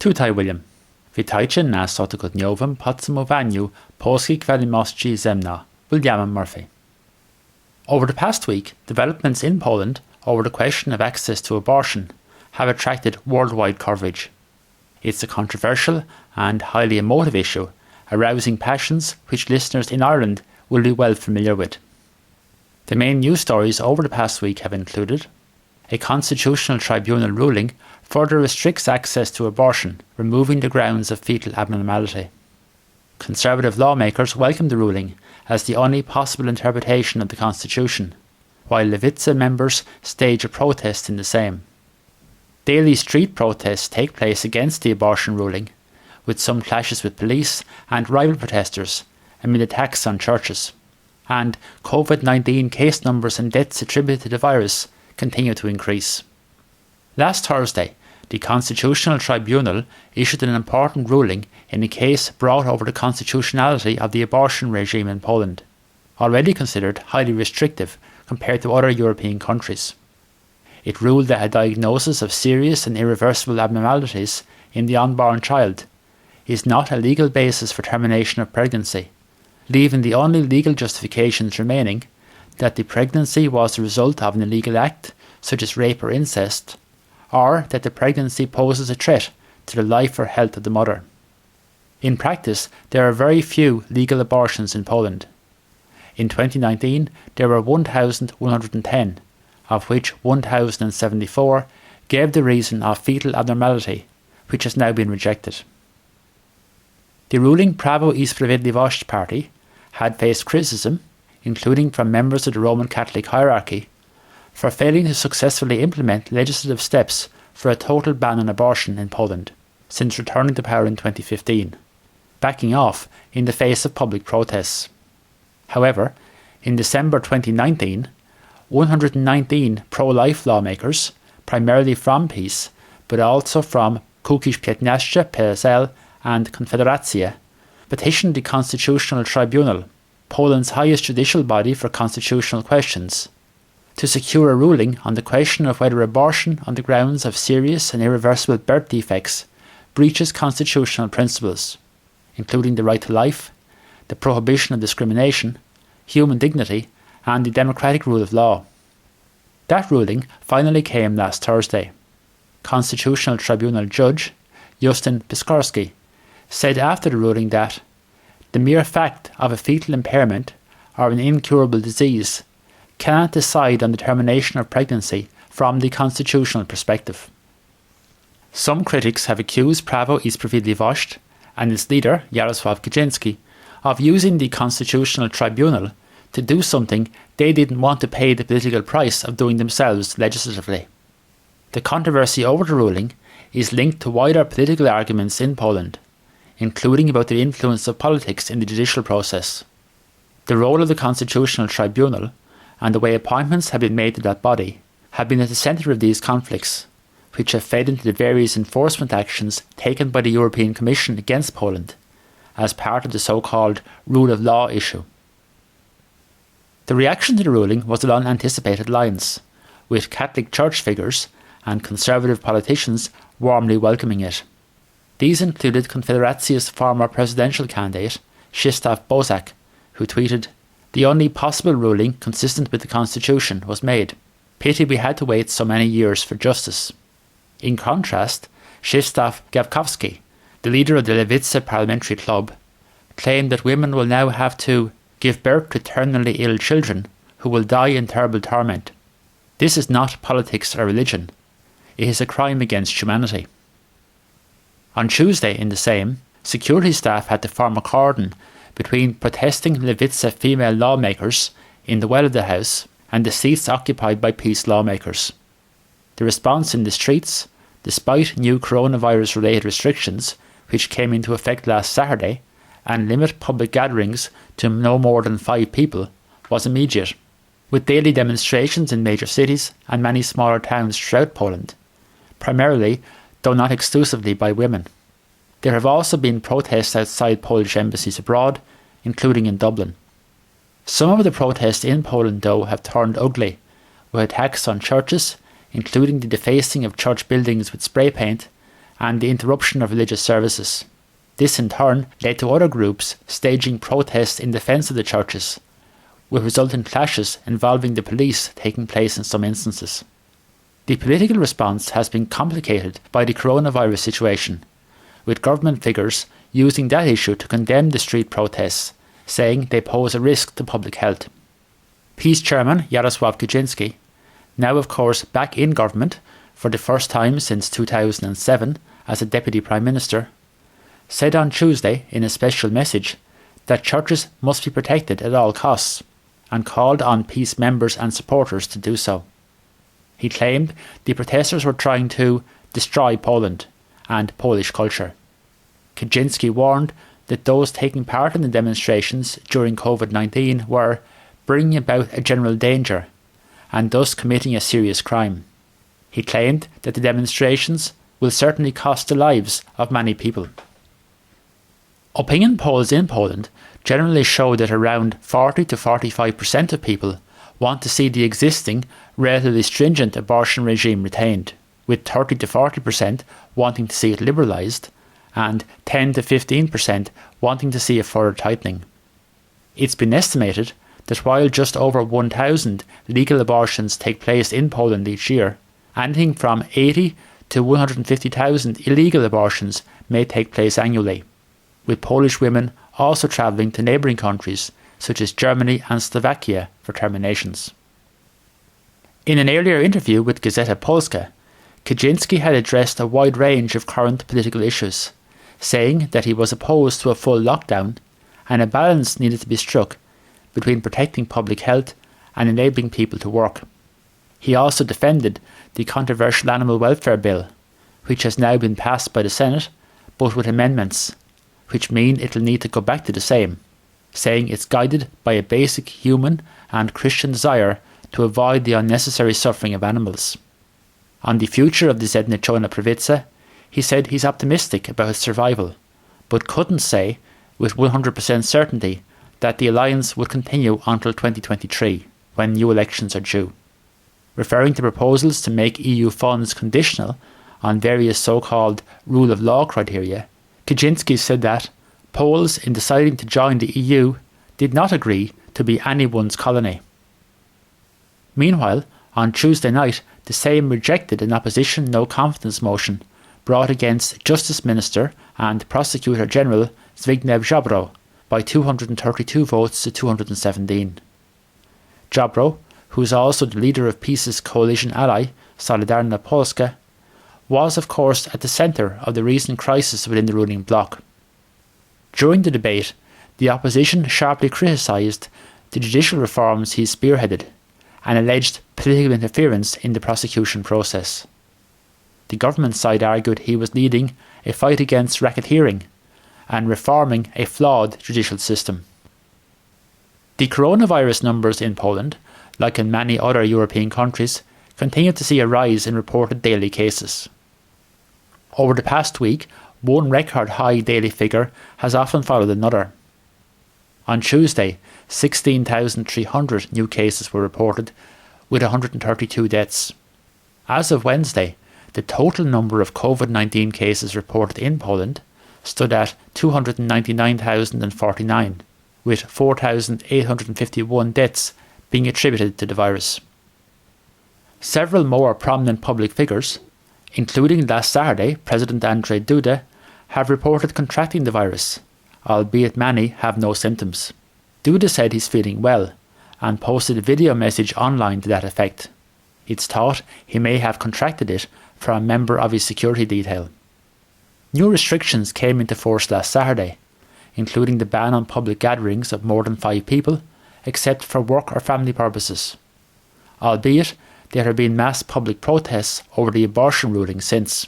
Tutaj William. Witajcie na cotygodniowym podsumowaniu polskich wiadomości ze mną, Williamem Murphy. Over the past week, developments in Poland over the question of access to abortion have attracted worldwide coverage. It's a controversial and highly emotive issue, arousing passions which listeners in Ireland will be well familiar with. The main news stories over the past week have included a constitutional tribunal ruling further restricts access to abortion, removing the grounds of fetal abnormality. Conservative lawmakers welcomed the ruling as the only possible interpretation of the Constitution, while Lewica members stage a protest in the Sejm. Daily street protests take place against the abortion ruling, with some clashes with police and rival protesters amid attacks on churches. And COVID-19 case numbers and deaths attributed to the virus continue to increase. Last Thursday, the Constitutional Tribunal issued an important ruling in a case brought over the constitutionality of the abortion regime in Poland, already considered highly restrictive compared to other European countries. It ruled that a diagnosis of serious and irreversible abnormalities in the unborn child is not a legal basis for termination of pregnancy, leaving the only legal justifications remaining that the pregnancy was the result of an illegal act, such as rape or incest, or that the pregnancy poses a threat to the life or health of the mother. In practice, there are very few legal abortions in Poland. In 2019, there were 1,110, of which 1,074 gave the reason of fetal abnormality, which has now been rejected. The ruling Prawo i Sprawiedliwość party had faced criticism, including from members of the Roman Catholic hierarchy, for failing to successfully implement legislative steps for a total ban on abortion in Poland since returning to power in 2015, backing off in the face of public protests. However, in December 2019, 119 pro-life lawmakers, primarily from PiS, but also from Kukiz 15, PSL and Konfederacja, petitioned the Constitutional Tribunal, Poland's highest judicial body for constitutional questions, to secure a ruling on the question of whether abortion on the grounds of serious and irreversible birth defects breaches constitutional principles, including the right to life, the prohibition of discrimination, human dignity, and the democratic rule of law. That ruling finally came last Thursday. Constitutional Tribunal Judge Justin Piskorski said after the ruling that the mere fact of a fetal impairment or an incurable disease cannot decide on the termination of pregnancy from the constitutional perspective. Some critics have accused Prawo i Sprawiedliwość and its leader, Jarosław Kaczyński, of using the Constitutional Tribunal to do something they didn't want to pay the political price of doing themselves legislatively. The controversy over the ruling is linked to wider political arguments in Poland, including about the influence of politics in the judicial process. The role of the Constitutional Tribunal and the way appointments have been made to that body have been at the centre of these conflicts, which have fed into the various enforcement actions taken by the European Commission against Poland as part of the so-called rule of law issue. The reaction to the ruling was along anticipated lines, with Catholic Church figures and conservative politicians warmly welcoming it. These included Konfederacyja's former presidential candidate, Krzysztof Bosak, who tweeted, "The only possible ruling consistent with the Constitution was made. Pity we had to wait so many years for justice." In contrast, Krzysztof Gawkowski, the leader of the Lewica parliamentary club, claimed that women will now have to give birth to terminally ill children who will die in terrible torment. This is not politics or religion. It is a crime against humanity. On Tuesday in the Sejm, security staff had to form a cordon between protesting Lewica female lawmakers in the well of the House and the seats occupied by PiS lawmakers. The response in the streets, despite new coronavirus-related restrictions which came into effect last Saturday and limit public gatherings to no more than 5 people, was immediate, with daily demonstrations in major cities and many smaller towns throughout Poland, primarily, though not exclusively, by women. There have also been protests outside Polish embassies abroad, including in Dublin. Some of the protests in Poland, though, have turned ugly, with attacks on churches, including the defacing of church buildings with spray paint and the interruption of religious services. This in turn led to other groups staging protests in defence of the churches, with resultant clashes involving the police taking place in some instances. The political response has been complicated by the coronavirus situation, with government figures using that issue to condemn the street protests, saying they pose a risk to public health. PiS chairman Jarosław Kaczynski, now of course back in government for the first time since 2007 as a deputy prime minister, said on Tuesday in a special message that churches must be protected at all costs, and called on PiS members and supporters to do so. He claimed the protesters were trying to destroy Poland and Polish culture. Kaczynski warned that those taking part in the demonstrations during COVID-19 were bringing about a general danger and thus committing a serious crime. He claimed that the demonstrations will certainly cost the lives of many people. Opinion polls in Poland generally show that around 40 to 45% of people want to see the existing, relatively stringent abortion regime retained, with 30 to 40% wanting to see it liberalised and 10 to 15% wanting to see a further tightening. It's been estimated that while just over 1,000 legal abortions take place in Poland each year, anything from 80 to 150,000 illegal abortions may take place annually, with Polish women also travelling to neighbouring countries such as Germany and Slovakia for terminations. In an earlier interview with Gazeta Polska, Kaczynski had addressed a wide range of current political issues, saying that he was opposed to a full lockdown and a balance needed to be struck between protecting public health and enabling people to work. He also defended the controversial animal welfare bill, which has now been passed by the Senate, but with amendments, which mean it will need to go back to the Sejm, saying it's guided by a basic human and Christian desire to avoid the unnecessary suffering of animals. On the future of the Zjednoczona Prawica, he said he's optimistic about its survival, but couldn't say with 100% certainty that the alliance would continue until 2023, when new elections are due. Referring to proposals to make EU funds conditional on various so-called rule of law criteria, Kaczynski said that Poles, in deciding to join the EU, did not agree to be anyone's colony. Meanwhile, on Tuesday night, the Sejm rejected an opposition no-confidence motion brought against Justice Minister and Prosecutor General Zbigniew Ziobro by 232 votes to 217. Ziobro, who is also the leader of PiS's coalition ally, Solidarna Polska, was of course at the centre of the recent crisis within the ruling bloc. During the debate, the opposition sharply criticised the judicial reforms he spearheaded and alleged political interference in the prosecution process. The government side argued he was leading a fight against racketeering and reforming a flawed judicial system. The coronavirus numbers in Poland, like in many other European countries, continue to see a rise in reported daily cases. Over the past week, one record high daily figure has often followed another. On Tuesday, 16,300 new cases were reported, with 132 deaths. As of Wednesday, the total number of COVID-19 cases reported in Poland stood at 299,049, with 4,851 deaths being attributed to the virus. Several more prominent public figures, including last Saturday President Andrzej Duda, have reported contracting the virus, albeit many have no symptoms. Duda said he's feeling well and posted a video message online to that effect. It's thought he may have contracted it from a member of his security detail. New restrictions came into force last Saturday, including the ban on public gatherings of more than 5 people, except for work or family purposes. Albeit, there have been mass public protests over the abortion ruling since.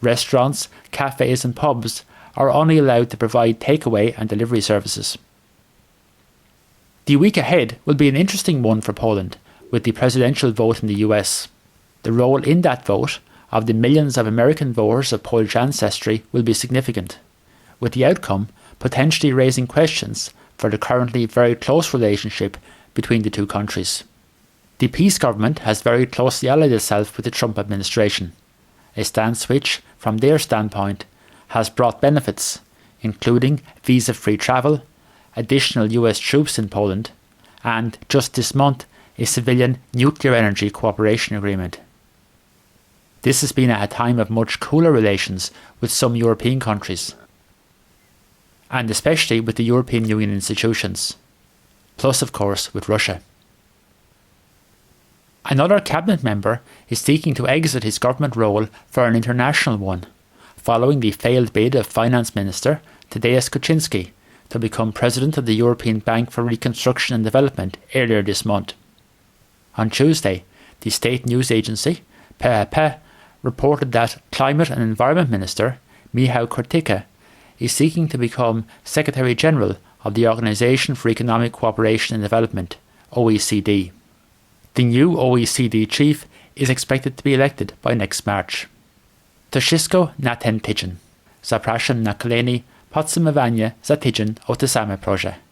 Restaurants, cafes and pubs are only allowed to provide takeaway and delivery services. The week ahead will be an interesting one for Poland, with the presidential vote in the US. The role in that vote of the millions of American voters of Polish ancestry will be significant, with the outcome potentially raising questions for the currently very close relationship between the two countries. The PiS government has very closely allied itself with the Trump administration, a stance which, from their standpoint, has brought benefits, including visa-free travel, additional US troops in Poland, and, just this month, a civilian nuclear energy cooperation agreement. This has been at a time of much cooler relations with some European countries, and especially with the European Union institutions, plus of course with Russia. Another cabinet member is seeking to exit his government role for an international one, following the failed bid of Finance Minister Tadeusz Kaczynski to become President of the European Bank for Reconstruction and Development earlier this month. On Tuesday, the state news agency, PEP, reported that Climate and Environment Minister Michał Kurtyka is seeking to become Secretary General of the Organisation for Economic Cooperation and Development, OECD. The new OECD chief is expected to be elected by next March. To wszystko na ten tydzień. Zapraszam na kolejny podsumowanie za tydzień o tym samym proje.